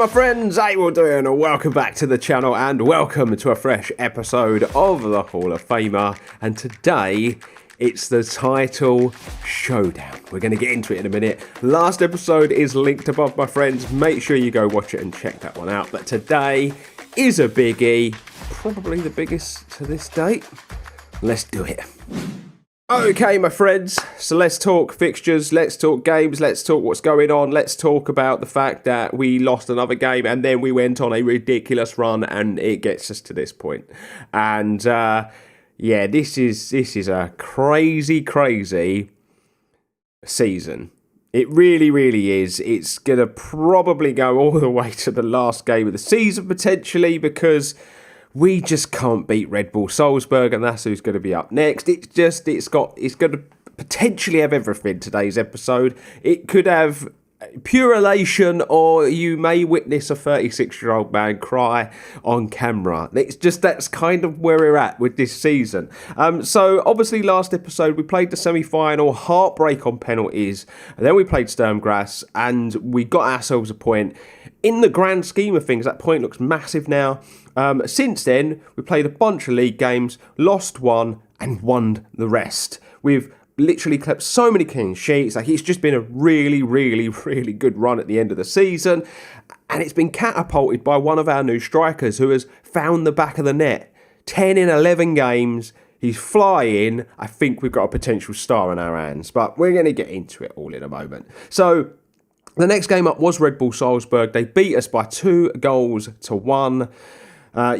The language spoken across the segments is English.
my friends, how you all doing? Welcome back to the channel and welcome to a fresh episode of the Hall of Famer. And today, it's the title Showdown. We're going to get into it in a minute. Last episode is linked above, my friends. Make sure you go watch it and check that one out. But today is a biggie, probably the biggest to this date. Let's do it. Okay, my friends, so let's talk fixtures, let's talk games, let's talk what's going on, let's talk about the fact that we lost another game and then we went on a ridiculous run and it gets us to this point. And yeah, this is a crazy season. It really is. It's going to probably go all the way to the last game of the season potentially, because we just can't beat Red Bull Salzburg, and that's who's going to be up next. It's going to potentially have everything, today's episode. It could have pure elation, or you may witness a 36-year-old man cry on camera. That's kind of where we're at with this season. So obviously last episode we played the semi-final, heartbreak on penalties, and then we played Sturm Graz and we got ourselves a point. In the grand scheme of things, that point looks massive now. Since then, we played a bunch of league games, lost one, and won the rest. We've literally kept so many clean sheets. Like, it's just been a really good run at the end of the season. And it's been catapulted by one of our new strikers who has found the back of the net. 10 in 11 games. He's flying. I think we've got a potential star on our hands. But we're going to get into it all in a moment. So the next game up was Red Bull Salzburg. They beat us by 2-1.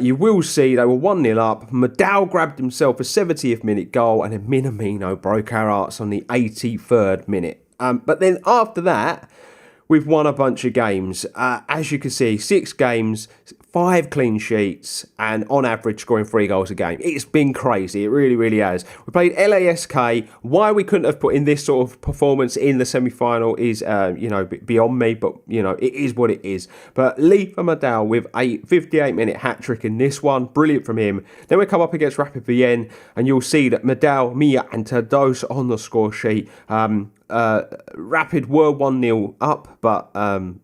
You will see they were 1-0 up. Madal grabbed himself a 70th minute goal, and then Minamino broke our hearts on the 83rd minute. But then after that, we've won a bunch of games. As you can see, 6 games, 5 clean sheets, and on average scoring 3 goals a game. It's been crazy. It really has. We played LASK. Why we couldn't have put in this sort of performance in the semi-final is, beyond me, but, it is what it is. But Lee for Madal with a 58-minute hat-trick in this one. Brilliant from him. Then we come up against Rapid Vienna, and you'll see that Madal, Mia, and Tados on the score sheet. Rapid were 1-0 up, but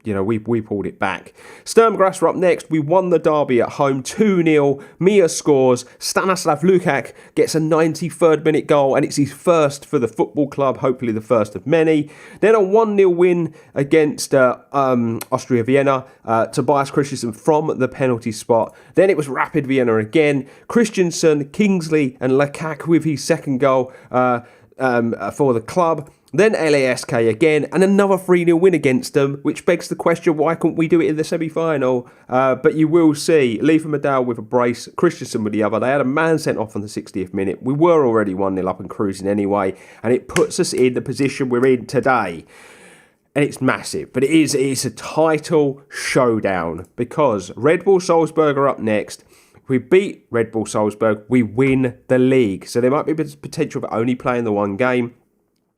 we pulled it back. Sturm Graz were up next. We won the derby at home 2-0. Mia scores. Stanislav Lukac gets a 93rd minute goal, and it's his first for the football club, hopefully the first of many. Then a 1-0 win against Austria Vienna. Tobias Christensen from the penalty spot. Then it was Rapid Vienna again. Christensen, Kingsley, and Lukac with his second goal for the club. Then LASK again, and another 3-0 win against them, which begs the question, why couldn't we do it in the semi-final? But you will see, Lee for Madal with a brace, Christensen with the other. They had a man sent off on the 60th minute. We were already 1-0 up and cruising anyway, and it puts us in the position we're in today. And it's massive, but it's a title showdown, because Red Bull Salzburg are up next. If we beat Red Bull Salzburg, we win the league. So there might be potential of only playing the one game.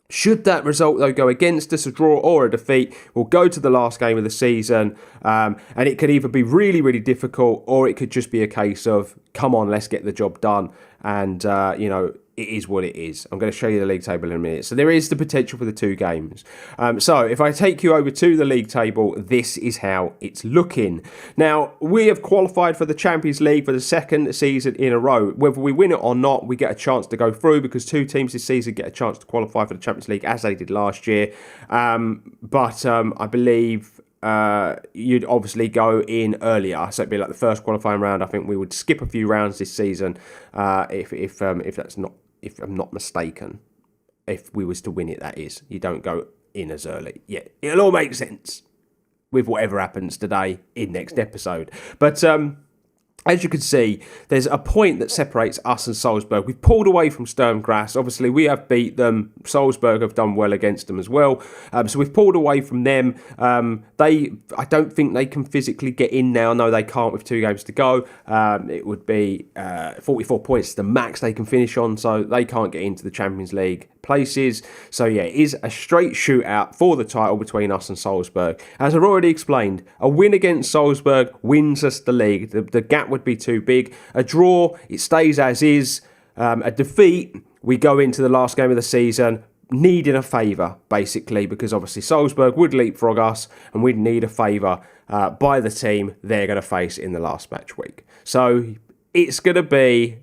Should that result, though, go against us, a draw or a defeat, we'll go to the last game of the season, and it could either be really difficult, or it could just be a case of, come on, let's get the job done, and, it is what it is. I'm going to show you the league table in a minute. So there is the potential for the 2 games. So if I take you over to the league table, this is how it's looking. Now, we have qualified for the Champions League for the 2nd season in a row. Whether we win it or not, we get a chance to go through, because 2 teams this season get a chance to qualify for the Champions League, as they did last year. But I believe you'd obviously go in earlier, so it'd be like the first qualifying round. I think we would skip a few rounds this season, if I'm not mistaken. If we was to win it, that is. You don't go in as early. Yeah, it'll all make sense with whatever happens today in next episode. But as you can see, there's a point that separates us and Salzburg. We've pulled away from Sturm Graz. Obviously, we have beat them. Salzburg have done well against them as well. So we've pulled away from them. I don't think they can physically get in now. No, they can't with 2 games to go. It would be 44 points, the max they can finish on. So they can't get into the Champions League places. So yeah, it is a straight shootout for the title between us and Salzburg. As I've already explained, a win against Salzburg wins us the league. The gap would be too big. A draw, it stays as is. A defeat, we go into the last game of the season needing a favour, basically, because obviously Salzburg would leapfrog us and we'd need a favour by the team they're going to face in the last match week. So it's going to be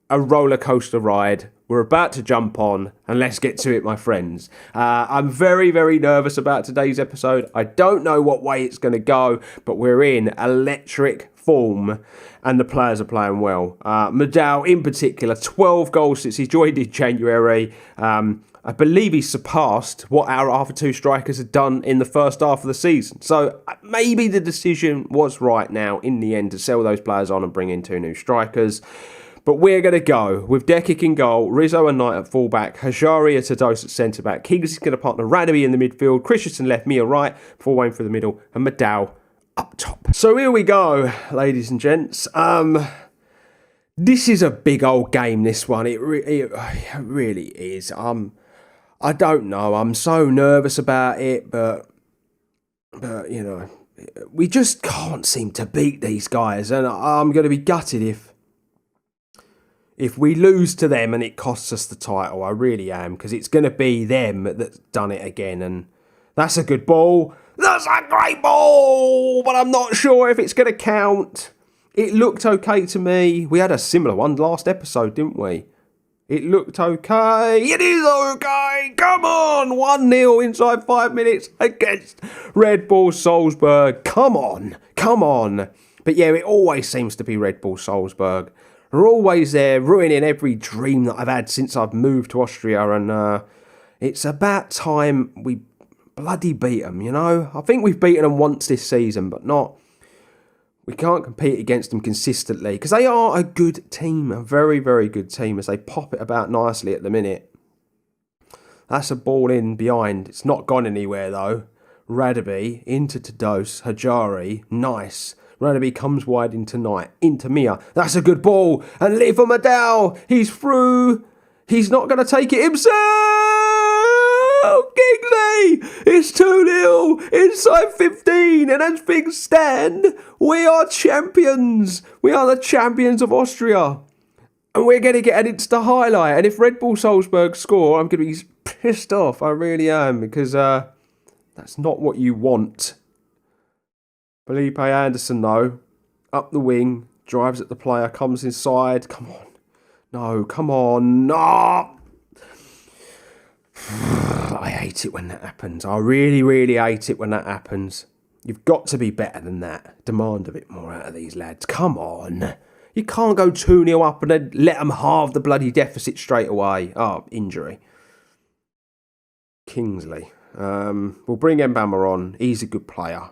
a roller coaster ride. We're about to jump on, and let's get to it, my friends. I'm very, very nervous about today's episode. I don't know what way it's going to go, but we're in electric form, and the players are playing well. Madal, in particular, 12 goals since he joined in January. I believe he's surpassed what our other two strikers had done in the first half of the season. So maybe the decision was right now, in the end, to sell those players on and bring in two new strikers. But we're going to go with Dekic in goal, Rizzo and Knight at fullback, Hajari at Tados at centre-back, Kingsley's going to partner Radaby in the midfield, Christensen left, Mia right, before Wayne through the middle, and Madal up top. So here we go, ladies and gents. This is a big old game, this one. It really is. I don't know. I'm so nervous about it, but you know, we just can't seem to beat these guys, and I'm going to be gutted if we lose to them and it costs us the title. I really am, because it's going to be them that's done it again, and that's a good ball. That's a great ball, but I'm not sure if it's going to count. It looked okay to me. We had a similar one last episode, didn't we? It looked okay. It is okay. Come on. 1-0 inside 5 minutes against Red Bull Salzburg. Come on. Come on. But yeah, it always seems to be Red Bull Salzburg. They're always there, ruining every dream that I've had since I've moved to Austria. And it's about time we bloody beat them, you know? I think we've beaten them once this season, but not... We can't compete against them consistently, because they are a good team, a very, very good team, as they pop it about nicely at the minute. That's a ball in behind. It's not gone anywhere, though. Radaby into Tados, Hajari, nice. Radaby comes wide into Knight, into Mia. That's a good ball. And Lee for Madal. He's through. He's not going to take it himself. Kingsley. It's 2-0 inside 15. And as things stand, we are champions. We are the champions of Austria. And we're going to get an Insta highlight. And if Red Bull Salzburg score, I'm going to be pissed off. I really am. Because that's not what you want. Felipe Anderson, though, up the wing, drives at the player, comes inside. Come on. No, come on. No. I hate it when that happens. I really, really hate it when that happens. You've got to be better than that. Demand a bit more out of these lads. Come on. You can't go 2-0 up and then let them halve the bloody deficit straight away. Oh, injury. Kingsley. We'll bring Mbama on. He's a good player.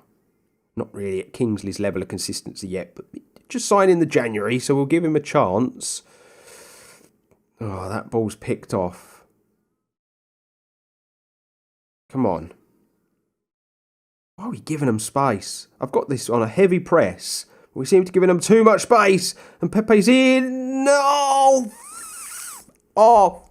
Not really at Kingsley's level of consistency yet, but just signed in the January, so we'll give him a chance. Oh, that ball's picked off. Come on. Why are we giving them space? I've got this on a heavy press. We seem to be giving them too much space. And Pepe's in. No! Oh.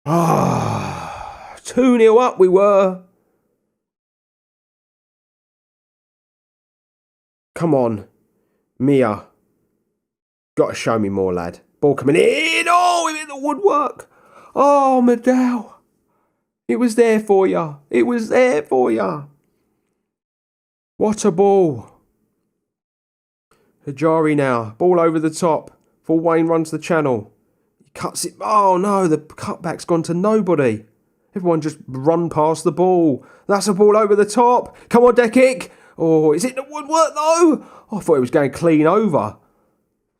Ah, 2-0 up we were. Come on. Mia. Got to show me more, lad. Ball coming in. Oh, we hit the woodwork. Oh, Madal. It was there for you. It was there for you. What a ball. Hajari now. Ball over the top. Full Wayne runs the channel. Cuts it. Oh no, the cutback's gone to nobody. Everyone just run past the ball. That's a ball over the top. Come on, Dekic. Oh, is it the woodwork though? Oh, I thought it was going clean over.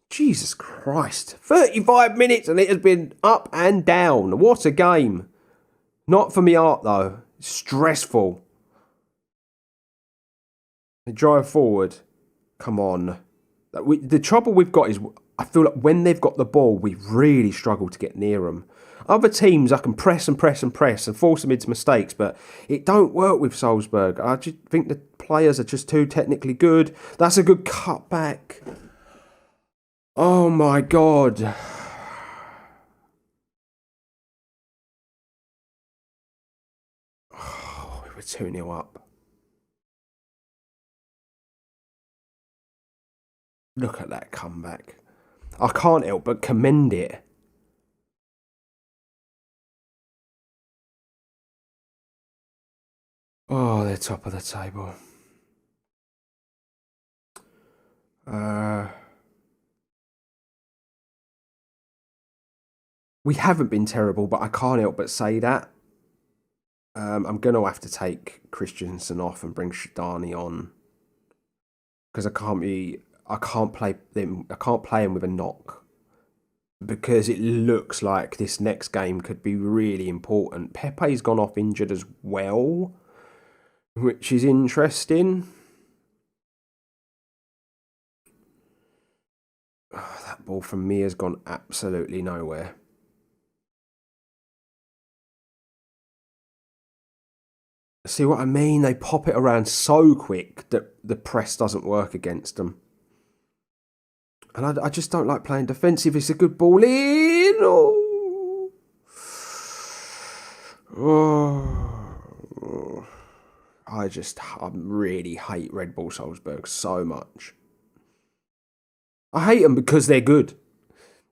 Jesus Christ. 35 minutes and it has been up and down. What a game. Not for me art though. Stressful. They drive forward. Come on. The trouble we've got is, I feel like when they've got the ball, we really struggle to get near them. Other teams, I can press and press and press and force them into mistakes, but it don't work with Salzburg. I just think the players are just too technically good. That's a good cutback. Oh my God. Oh, we were 2-0 up. Look at that comeback. I can't help but commend it. Oh, they're top of the table. We haven't been terrible, but I can't help but say that. I'm going to have to take Christensen off and bring Shadani on, because I can't play him with a knock, because it looks like this next game could be really important. Pepe's gone off injured as well, which is interesting. Oh, that ball from me has gone absolutely nowhere. See what I mean? They pop it around so quick that the press doesn't work against them. And I just don't like playing defensive. It's a good ball in. Oh. I really hate Red Bull Salzburg so much. I hate them because they're good.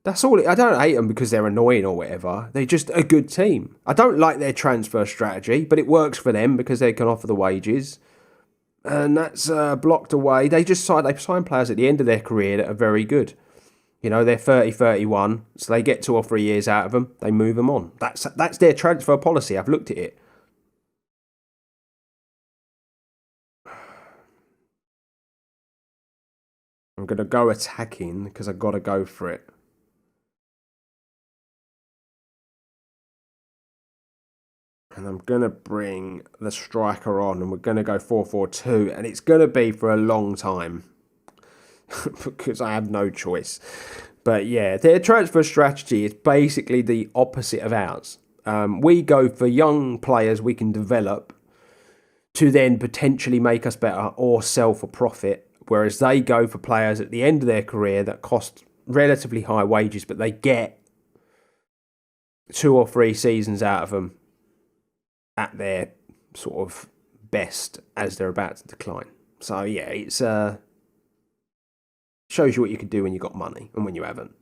That's all. I don't hate them because they're annoying or whatever. They're just a good team. I don't like their transfer strategy, but it works for them because they can offer the wages. And that's blocked away. They sign players at the end of their career that are very good. You know, they're 30, 31, so they get 2 or 3 years out of them. They move them on. That's their transfer policy. I've looked at it. I'm going to go attacking because I've got to go for it. And I'm going to bring the striker on, and we're going to go 4-4-2, and it's going to be for a long time because I have no choice. But yeah, their transfer strategy is basically the opposite of ours. We go for young players we can develop to then potentially make us better or sell for profit, whereas they go for players at the end of their career that cost relatively high wages, but they get 2 or 3 seasons out of them at their sort of best as they're about to decline. So yeah, it's shows you what you can do when you've got money and when you haven't.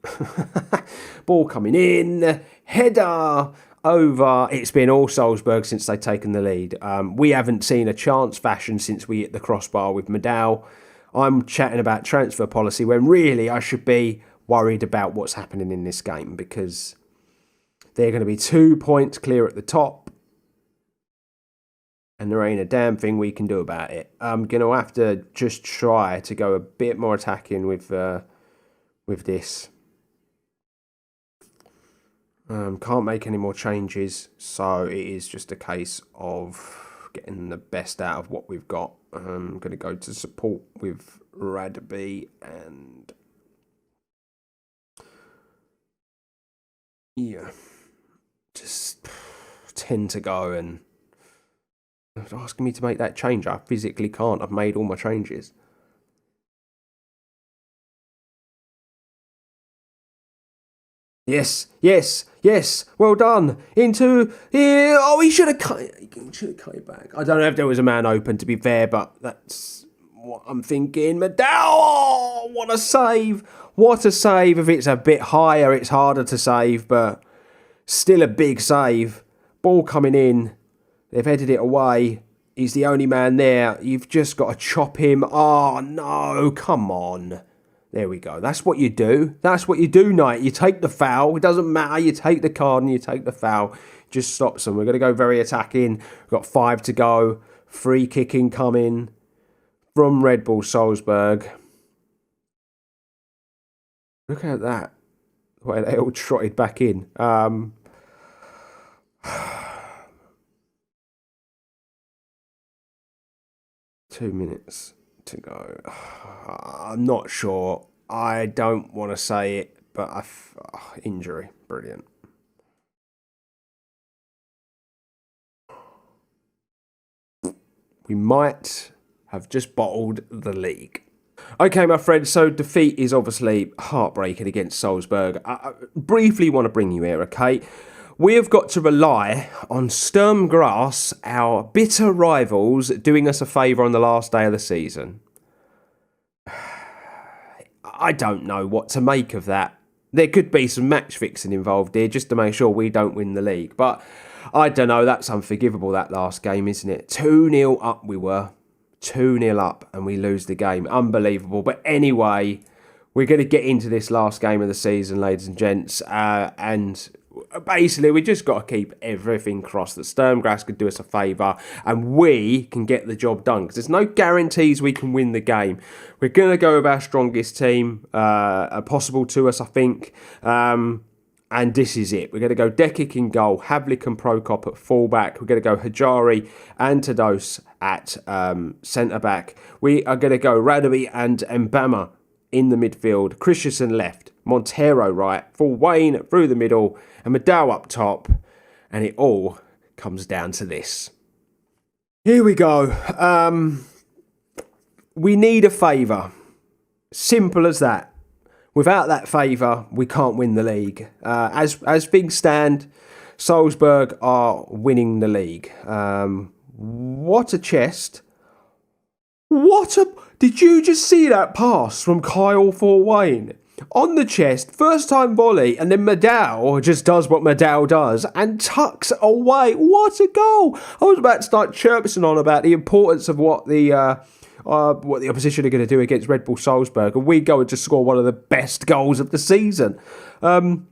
Ball coming in, header over. It's been all Salzburg since they've taken the lead. We haven't seen a chance fashion since we hit the crossbar with Medal. I'm chatting about transfer policy when really I should be worried about what's happening in this game, because they're going to be 2 points clear at the top. And there ain't a damn thing we can do about it. I'm going to have to just try to go a bit more attacking with this. Can't make any more changes. So it is just a case of getting the best out of what we've got. I'm going to go to support with Radby and... yeah. Just 10 to go, and... asking me to make that change. I physically can't. I've made all my changes. Yes. Well done. Into here. Oh, he should have cut it back. I don't know if there was a man open, to be fair, but that's what I'm thinking. Medal. Oh, what a save. What a save. If it's a bit higher, it's harder to save, but still a big save. Ball coming in. They've headed it away. He's the only man there. You've just got to chop him. Oh, no. Come on. There we go. That's what you do. That's what you do, Knight. You take the foul. It doesn't matter. You take the card and you take the foul. Just stops them. We're going to go very attacking. We've got 5 to go. Free kicking coming from Red Bull Salzburg. Look at that. The way they all trotted back in. 2 minutes to go. I'm not sure. I don't want to say it, but injury. Brilliant. We might have just bottled the league. Okay, my friends, so defeat is obviously heartbreaking against Salzburg. I briefly want to bring you here, okay? We have got to rely on Sturm Graz, our bitter rivals, doing us a favour on the last day of the season. I don't know what to make of that. there could be some match fixing involved here just to make sure we don't win the league. But I don't know, that's unforgivable, that last game, isn't it? 2-0 up we were. 2-0 up and we lose the game. Unbelievable. But anyway, we're going to get into this last game of the season, ladies and gents. And basically, we just got to keep everything crossed that Sturm Graz could do us a favour and we can get the job done. Because there's no guarantees we can win the game. We're going to go with our strongest team possible to us, I think. And this is it. We're going to go Dekic in goal, Havlik and Prokop at full-back. We're going to go Hajari and Tados at centre-back. We are going to go Radaby and Mbama in the midfield. Christensen left, Montero right, full Wayne through the middle, and Madao up top. And it all comes down to this. Here we go. We need a favour. Simple as that. Without that favour, we can't win the league. As things stand, Salzburg are winning the league. What a chest. Did you just see that pass from Kyle for Wayne? On the chest, first time volley, and then Madao just does what Madao does and tucks away. What a goal! I was about to start chirping on about the importance of what the opposition are going to do against Red Bull Salzburg, and we go and just score one of the best goals of the season. Radaby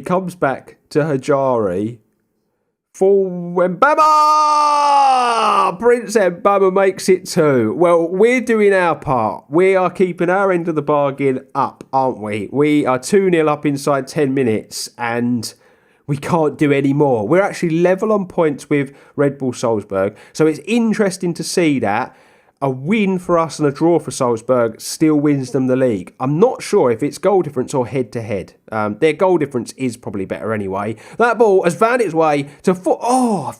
comes back to Hajari. For Mbama! Prince Mbama makes it 2. Well, we're doing our part. We are keeping our end of the bargain up, aren't we? We are 2-0 up inside 10 minutes, and we can't do any more. We're actually level on points with Red Bull Salzburg. So it's interesting to see that a win for us and a draw for Salzburg still wins them the league. I'm not sure if it's goal difference or head-to-head. Their goal difference is probably better anyway. That ball has found its way to... I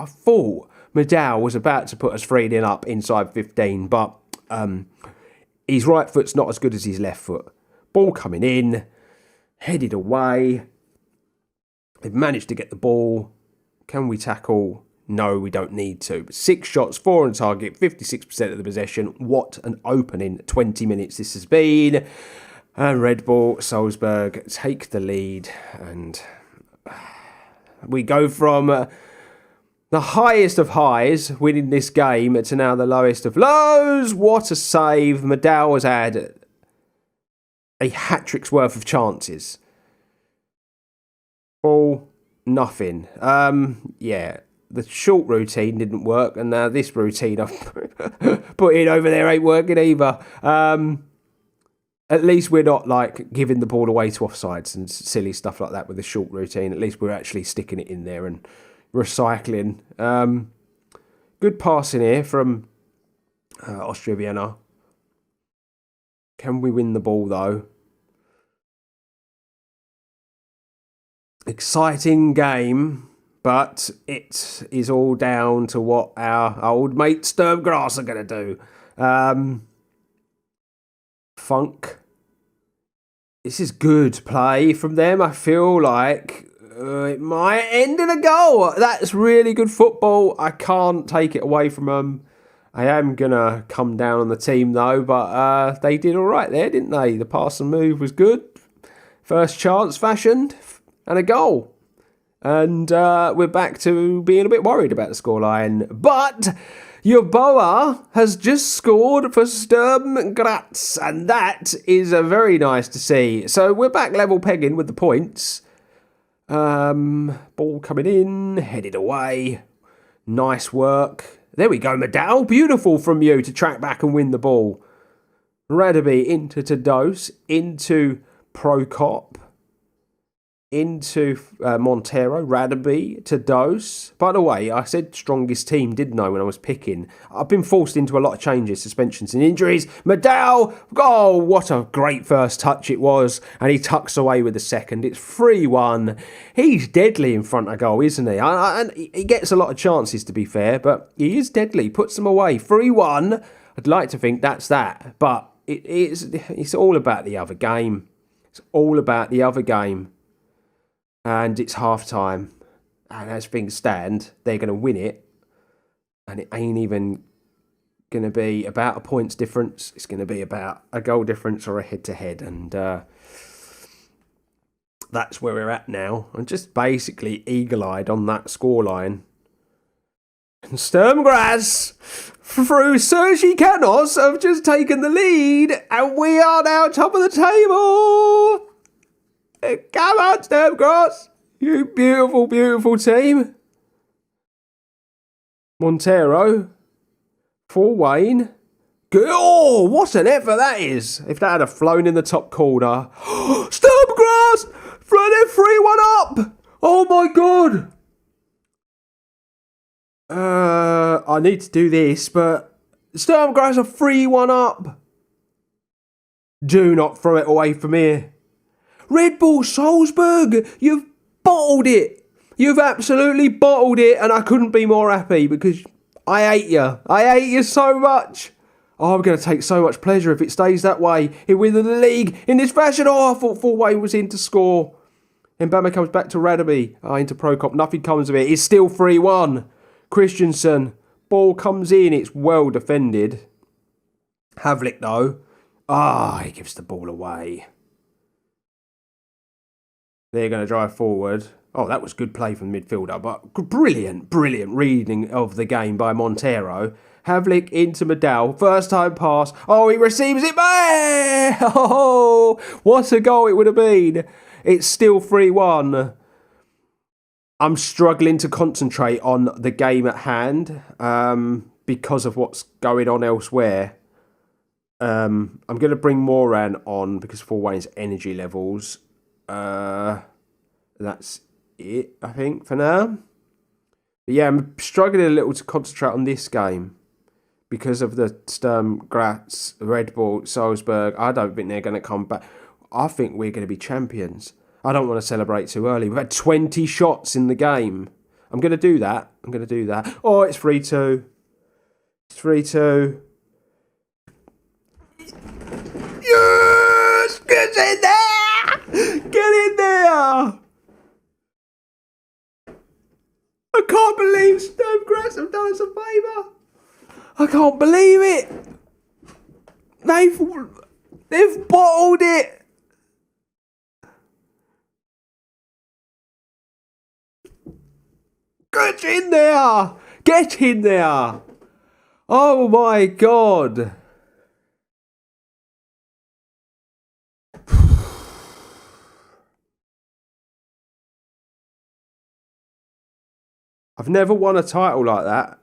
thought Madao was about to put us 3-0 up inside 15, but his right foot's not as good as his left foot. Ball coming in, headed away. They've managed to get the ball. Can we tackle? No, we don't need to. 6 shots, 4 on target, 56% of the possession. What an opening 20 minutes this has been. And Red Bull Salzburg take the lead. And we go from the highest of highs, winning this game, to now the lowest of lows. What a save. Madao has had a hat-trick's worth of chances. All nothing. Yeah. The short routine didn't work, and now this routine I've put in over there ain't working either. At least we're not like giving the ball away to offsides and silly stuff like that with the short routine. At least we're actually sticking it in there and recycling. Good passing here from Austria Vienna. Can we win the ball though? Exciting game. But it is all down to what our old mate Sturm Graz are going to do. Funk. This is good play from them. I feel like it might end in a goal. That's really good football. I can't take it away from them. I am going to come down on the team though. But they did all right there, didn't they? The pass and move was good. First chance fashioned and a goal. And we're back to being a bit worried about the scoreline. But G.O.AT has just scored for Sturm Graz. And that is very nice to see. So we're back level pegging with the points. Ball coming in, headed away. Nice work. There we go, Madao. Beautiful from you to track back and win the ball. Radaby into Tados, into Prokop. Into Montero, Radaby, Tados. By the way, I said strongest team, didn't I, when I was picking? I've been forced into a lot of changes, suspensions and injuries. Madao, oh, what a great first touch it was. And he tucks away with the second. It's 3-1. He's deadly in front of goal, isn't he? And he gets a lot of chances, to be fair, but he is deadly. Puts them away. 3-1. I'd like to think that's that. But it's all about the other game. It's all about the other game. And it's half time. And as things stand, they're going to win it. And it ain't even going to be about a points difference. It's going to be about a goal difference or a head-to-head. And that's where we're at now. I'm just basically eagle-eyed on that scoreline. And Sturmgrass, through Sergi Canos, have just taken the lead, and we are now top of the table. Come on, Sturmgrass. You beautiful, beautiful team. Montero. For Wayne. Oh, what an effort that is. If that had flown in the top corner. Sturmgrass! They're 3-1 up! Oh my god! I need to do this, but Sturmgrass are 3-1 up. Do not throw it away from here. Red Bull Salzburg, you've bottled it. You've absolutely bottled it, and I couldn't be more happy because I hate you. I hate you so much. Oh, I'm going to take so much pleasure if it stays that way. It wins the league in this fashion. Oh, I thought Fort Wayne was in to score. Mbama comes back to Radaby. Into Prokop. Nothing comes of it. It's still 3-1. Christensen. Ball comes in. It's well defended. Havlik, though. He gives the ball away. They're going to drive forward. Oh, that was good play from the midfielder, but brilliant reading of the game by Montero. Havlik into Medal. First time pass. Oh, he receives it back! Oh, what a goal it would have been. It's still 3-1. I'm struggling to concentrate on the game at hand because of what's going on elsewhere. I'm going to bring Moran on because Fort Wayne's energy levels. That's it, I think, for now. But yeah, I'm struggling a little to concentrate on this game because of the Sturm Graz, Red Bull, Salzburg. I don't think they're going to come back. I think we're going to be champions. I don't want to celebrate too early. We've had 20 shots in the game. I'm going to do that. Oh, it's 3-2. It's 3-2. Yes! Get in there! Get in there! I can't believe Sturmgrass have done us a favour. I can't believe it. They've bottled it. Get in there. Get in there. Oh my god. I've never won a title like that,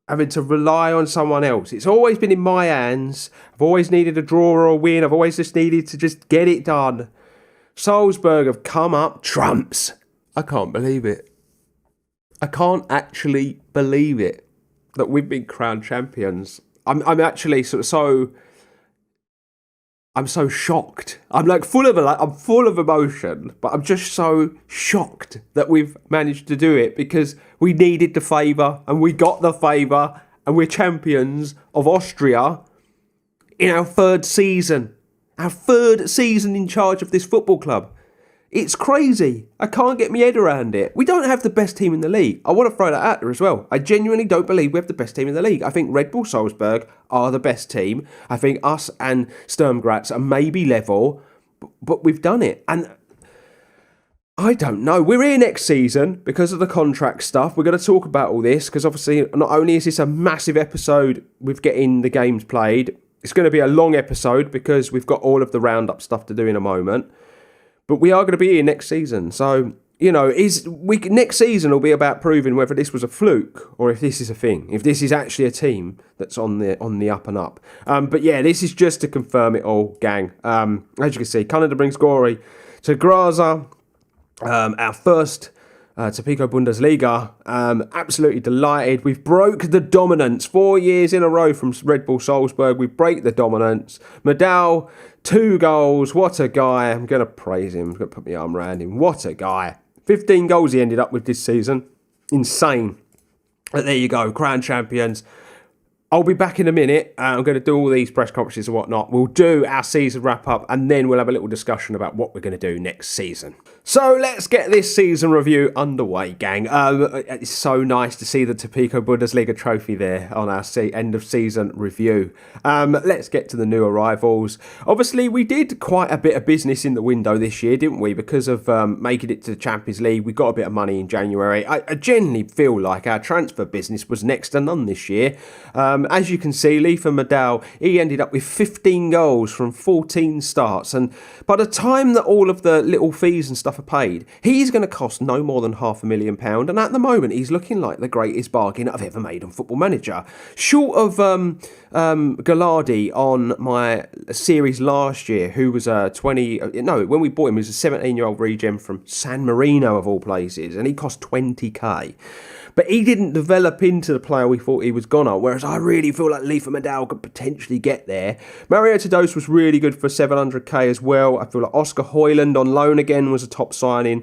having to rely on someone else. It's always been in my hands. I've always needed a draw or a win. I've always just needed to just get it done. Salzburg have come up trumps. I can't believe it. I can't actually believe it that we've been crowned champions. I'm actually I'm so shocked. I'm full of emotion, but I'm just so shocked that we've managed to do it because we needed the favour and we got the favour and we're champions of Austria in our third season. Our third season in charge of this football club. It's crazy. I can't get my head around it. We don't have the best team in the league. I want to throw that out there as well. I genuinely don't believe we have the best team in the league. I think Red Bull Salzburg are the best team. I think us and Sturm Graz are maybe level, but we've done it. And I don't know. We're here next season because of the contract stuff. We're going to talk about all this because obviously not only is this a massive episode with getting the games played, it's going to be a long episode because we've got all of the roundup stuff to do in a moment. But we are going to be here next season. So, next season will be about proving whether this was a fluke or if this is a thing. If this is actually a team that's on the up and up. But yeah, this is just to confirm it all, gang. As you can see, Canada brings glory to Grazer. Our first Topico Bundesliga. Absolutely delighted. We've broke the dominance 4 years in a row from Red Bull Salzburg. We break the dominance. Medal, 2 goals. What a guy. I'm going to praise him. I'm going to put my arm around him. What a guy. 15 goals he ended up with this season. Insane. But there you go. Crown champions. I'll be back in a minute. I'm going to do all these press conferences and whatnot. We'll do our season wrap up and then we'll have a little discussion about what we're going to do next season. So let's get this season review underway, gang. It's so nice to see the Typico Bundesliga trophy there on our end of season review. Let's get to the new arrivals. Obviously, we did quite a bit of business in the window this year, didn't we? Because of making it to the Champions League, we got a bit of money in January. I genuinely feel like our transfer business was next to none this year. As you can see, Leifa Madal, he ended up with 15 goals from 14 starts. And by the time that all of the little fees and stuff are paid, he's going to cost no more than £500,000, and at the moment he's looking like the greatest bargain I've ever made on Football Manager. Short of Gallardi on my series last year, who was when we bought him, he was a 17-year-old regen from San Marino of all places, and he cost 20k. But he didn't develop into the player we thought he was gonna, whereas I really feel like Leifa Madal could potentially get there. Mario Tadose was really good for 700k as well. I feel like Oscar Højlund on loan again was a top signing.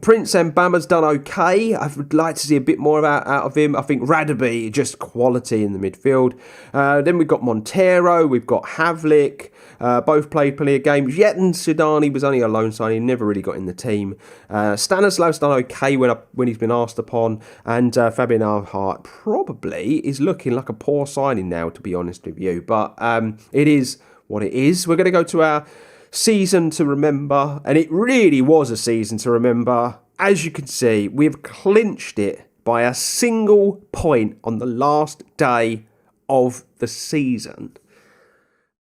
Prince Mbama's done okay. I would like to see a bit more out of him. I think Radaby, just quality in the midfield. Then we've got Montero, we've got Havlik. Both played plenty of games. Yetan Sudani was only a loan signing, never really got in the team. Stanislav's done okay when he's been asked upon. And Fabian Arhart probably is looking like a poor signing now, to be honest with you. But it is what it is. We're going to go to our season to remember. And it really was a season to remember. As you can see, we've clinched it by a single point on the last day of the season.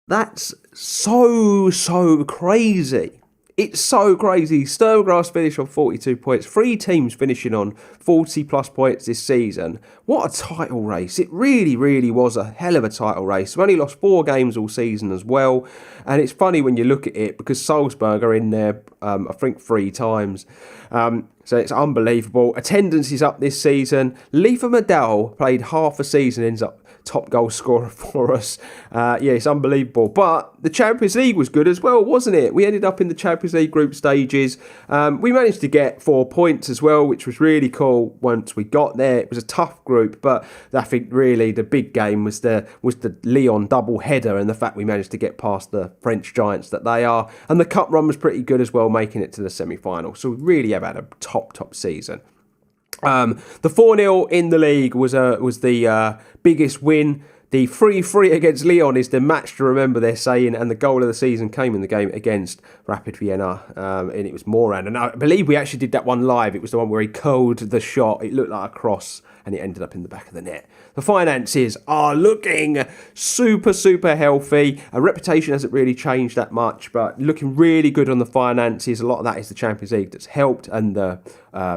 That's so crazy. It's so crazy. Sturmgrass finished on 42 points. 3 teams finishing on 40 plus points this season. What a title race. It really was a hell of a title race. We only lost 4 games all season as well. And it's funny when you look at it because Salzburg are in there, I think 3 times. So it's unbelievable. Attendance is up this season. Leifa Madal played half a season, ends up top goal scorer for us. It's unbelievable. But the Champions League was good as well, wasn't it? We ended up in the Champions League group stages. We managed to get 4 points as well, which was really cool once we got there. It was a tough group, but I think really the big game was the Lyon double header and the fact we managed to get past the French giants that they are. And the cup run was pretty good as well, making it to the semi-final. So we really have had a top season. The 4-0 in the league was the biggest win. The 3-3 against Lyon is the match to remember, they're saying, and the goal of the season came in the game against Rapid Vienna, and it was Moran. And I believe we actually did that one live. It was the one where he curled the shot. It looked like a cross, and it ended up in the back of the net. The finances are looking super healthy. Our reputation hasn't really changed that much, but looking really good on the finances. A lot of that is the Champions League that's helped, and the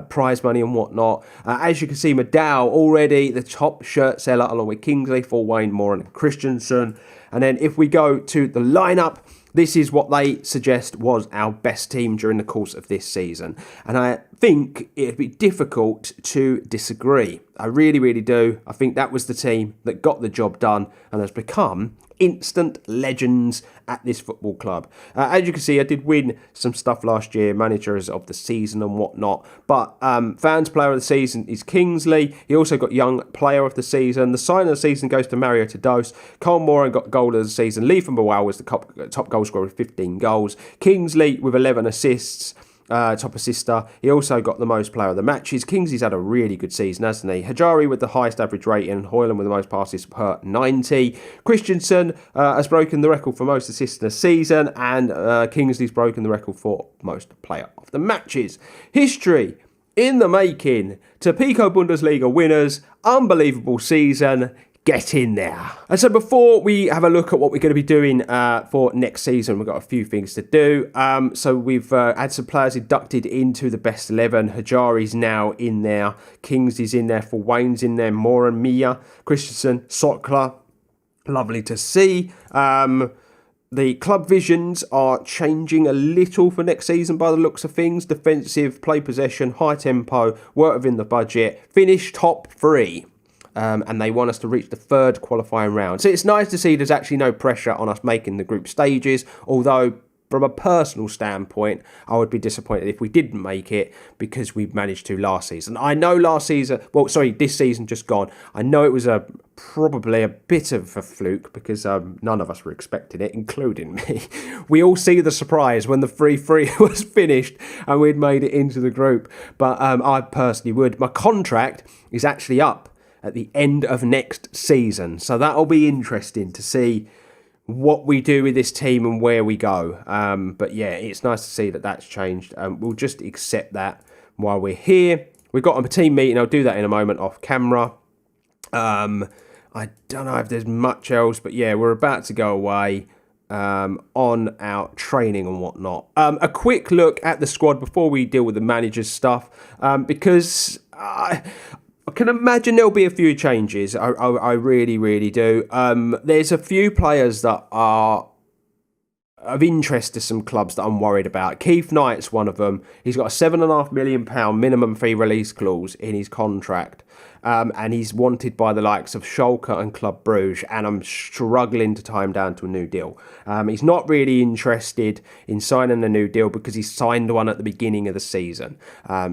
prize money and whatnot. As you can see, Madal already the top shirt seller, along with Kingsley, Wayne, Moran and Christensen. And then if we go to the lineup, this is what they suggest was our best team during the course of this season. And I think it'd be difficult to disagree. I really do. I think that was the team that got the job done and has become instant legends at this football club. As you can see, I did win some stuff last year, managers of the season and whatnot. But fans player of the season is Kingsley. He also got young player of the season. The sign of the season goes to Mario Tadose. Cole Moran got goal of the season. Leifa Madal was the top goal scorer with 15 goals. Kingsley with 11 assists. Top assister. He also got the most player of the matches. Kingsley's had a really good season, hasn't he? Hajari with the highest average rating, and Højlund with the most passes per 90. Christensen has broken the record for most assists in a season, and Kingsley's broken the record for most player of the matches. History in the making. Typico Bundesliga winners. Unbelievable season. Get in there. And so before we have a look at what we're going to be doing for next season, we've got a few things to do. So we've had some players inducted into the best 11. Hajari's now in there. Kingsley's in there. For Wayne's in there. Moran, Mia, Christensen, Sokla. Lovely to see. The club visions are changing a little for next season by the looks of things. Defensive, play possession, high tempo, work within the budget, finish top 3. And they want us to reach the 3rd qualifying round. So it's nice to see there's actually no pressure on us making the group stages, although from a personal standpoint, I would be disappointed if we didn't make it because we managed to last season. I know this season just gone. I know it was probably a bit of a fluke because none of us were expecting it, including me. We all see the surprise when the 3-3 was finished and we'd made it into the group. But I personally would. My contract is actually up at the end of next season. So that'll be interesting to see what we do with this team and where we go. But yeah, it's nice to see that that's changed. We'll just accept that while we're here. We've got a team meeting. I'll do that in a moment off camera. I don't know if there's much else, but yeah, we're about to go away on our training and whatnot. A quick look at the squad before we deal with the manager's stuff, because I can imagine there'll be a few changes. I really, really do. There's a few players that are of interest to some clubs that I'm worried about. Keith Knight's one of them. He's got a £7.5 million minimum fee release clause in his contract. And he's wanted by the likes of Schalke and Club Brugge, and I'm struggling to tie him down to a new deal. He's not really interested in signing a new deal because he signed one at the beginning of the season.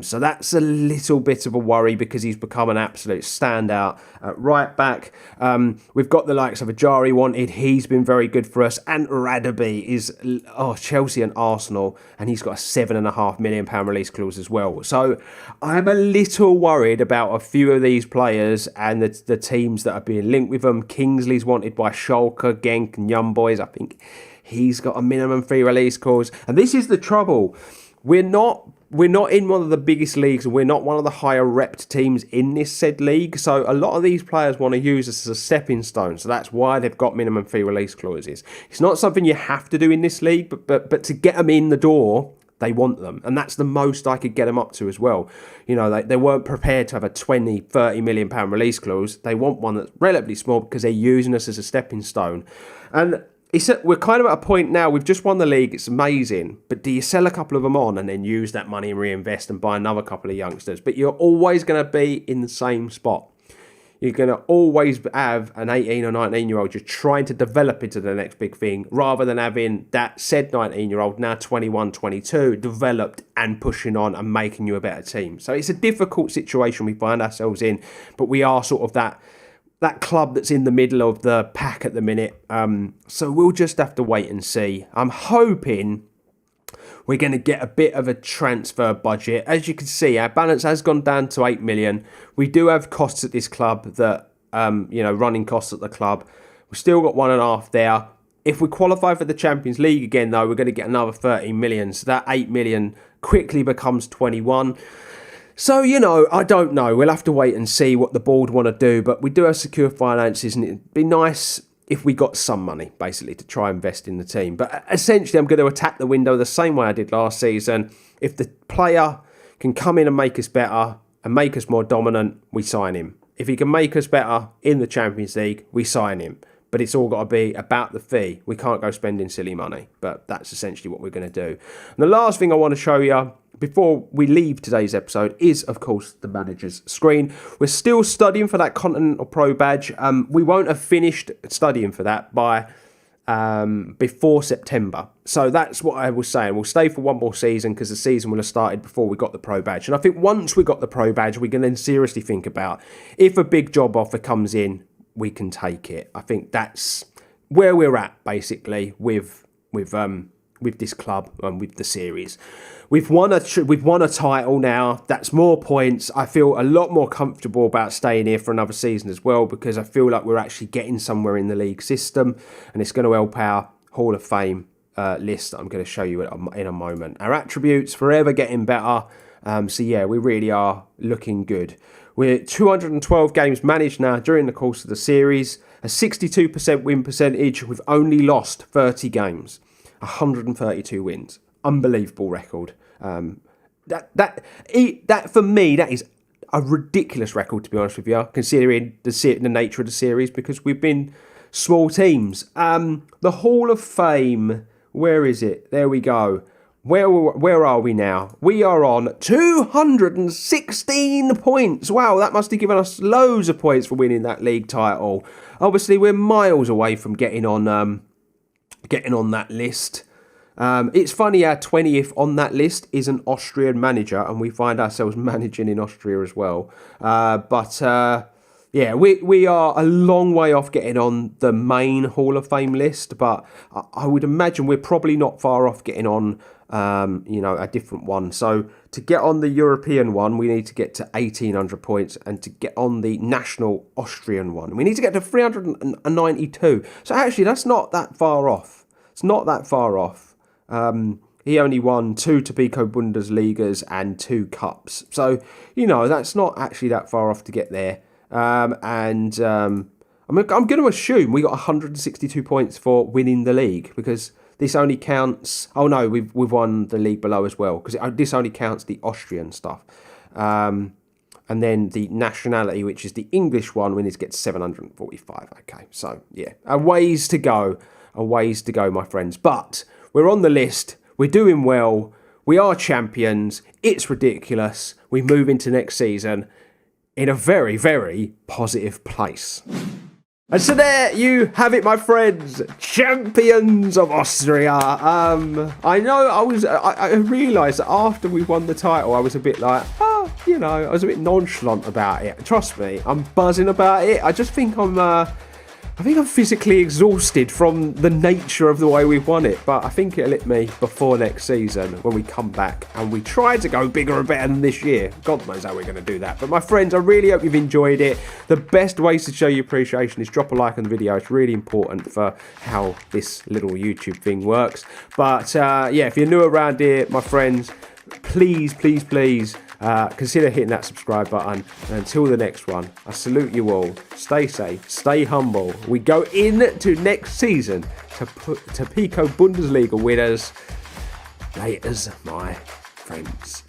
So that's a little bit of a worry because he's become an absolute standout at right back. We've got the likes of Ajari wanted. He's been very good for us. And Radaby is Chelsea and Arsenal, and he's got a £7.5 million release clause as well. So I'm a little worried about a few of these players and the teams that are being linked with them. Kingsley's wanted by Schalke, Genk and Young Boys. I think he's got a minimum fee release clause. And this is the trouble. We're not in one of the biggest leagues. We're not one of the higher repped teams in this said league. So a lot of these players want to use us as a stepping stone. So that's why they've got minimum fee release clauses. It's not something you have to do in this league, but to get them in the door, they want them. And that's the most I could get them up to as well. You know, they weren't prepared to have a 20, 30 million pound release clause. They want one that's relatively small because they're using us as a stepping stone. And we're kind of at a point now, we've just won the league, it's amazing, but do you sell a couple of them on and then use that money and reinvest and buy another couple of youngsters? But you're always going to be in the same spot. You're going to always have an 18 or 19-year-old just trying to develop into the next big thing rather than having that said 19-year-old, now 21, 22, developed and pushing on and making you a better team. So it's a difficult situation we find ourselves in, but we are sort of that club that's in the middle of the pack at the minute. So we'll just have to wait and see. I'm hoping we're going to get a bit of a transfer budget. As you can see, our balance has gone down to 8 million. We do have costs at this club that, running costs at the club. We've still got 1.5 there. If we qualify for the Champions League again, though, we're going to get another 13 million. So that 8 million quickly becomes 21. So, I don't know. We'll have to wait and see what the board want to do. But we do have secure finances, and it'd be nice if we got some money, basically, to try and invest in the team. But essentially, I'm going to attack the window the same way I did last season. If the player can come in and make us better and make us more dominant, we sign him. If he can make us better in the Champions League, we sign him. But it's all got to be about the fee. We can't go spending silly money. But that's essentially what we're going to do. And the last thing I want to show you before we leave today's episode is, of course, the manager's screen. We're still studying for that Continental Pro badge. We won't have finished studying for that by before September. So that's what I was saying. We'll stay for one more season because the season will have started before we got the Pro badge. And I think once we got the Pro badge, we can then seriously think about if a big job offer comes in, we can take it. I think that's where we're at, basically, with this club and with the series. We've won a title now. That's more points. I feel a lot more comfortable about staying here for another season as well because I feel like we're actually getting somewhere in the league system, and it's going to help our Hall of Fame list that I'm going to show you in a moment. Our attributes forever getting better. So yeah, we really are looking good. We're 212 games managed now during the course of the series, a 62% win percentage. We've only lost 30 games, 132 wins. Unbelievable record. That for me, that is a ridiculous record, to be honest with you, considering the nature of the series, because we've been small teams. The Hall of Fame, where is it? There we go. Where are we now? We are on 216 points. Wow, that must have given us loads of points for winning that league title. Obviously, we're miles away from getting on that list. It's funny our 20th on that list is an Austrian manager, and we find ourselves managing in Austria as well. Yeah, we are a long way off getting on the main Hall of Fame list, but I would imagine we're probably not far off getting on, a different one. So to get on the European one, we need to get to 1,800 points, and to get on the national Austrian one, we need to get to 392. So actually, that's not that far off. It's not that far off. He only won 2 Tipico Bundesligas and 2 cups. So, that's not actually that far off to get there. I'm going to assume we got 162 points for winning the league, because this only counts. Oh no, we've won the league below as well, because this only counts the Austrian stuff. And then the nationality, which is the English one, we need to get 745. Okay, so yeah, a ways to go, my friends. But we're on the list. We're doing well. We are champions. It's ridiculous. We move into next season in a very, very positive place. And so there you have it, my friends. Champions of Austria. I know I realised that after we won the title, I was a bit like, I was a bit nonchalant about it. Trust me, I'm buzzing about it. I just think I'm physically exhausted from the nature of the way we've won it, but I think it'll hit me before next season when we come back and we try to go bigger and better than this year. God knows how we're going to do that. But my friends, I really hope you've enjoyed it. The best ways to show your appreciation is drop a like on the video. It's really important for how this little YouTube thing works. But if you're new around here, my friends, please consider hitting that subscribe button. And until the next one, I salute you all. Stay safe, stay humble. We go into next season to Pico Bundesliga winners. Laters, my friends.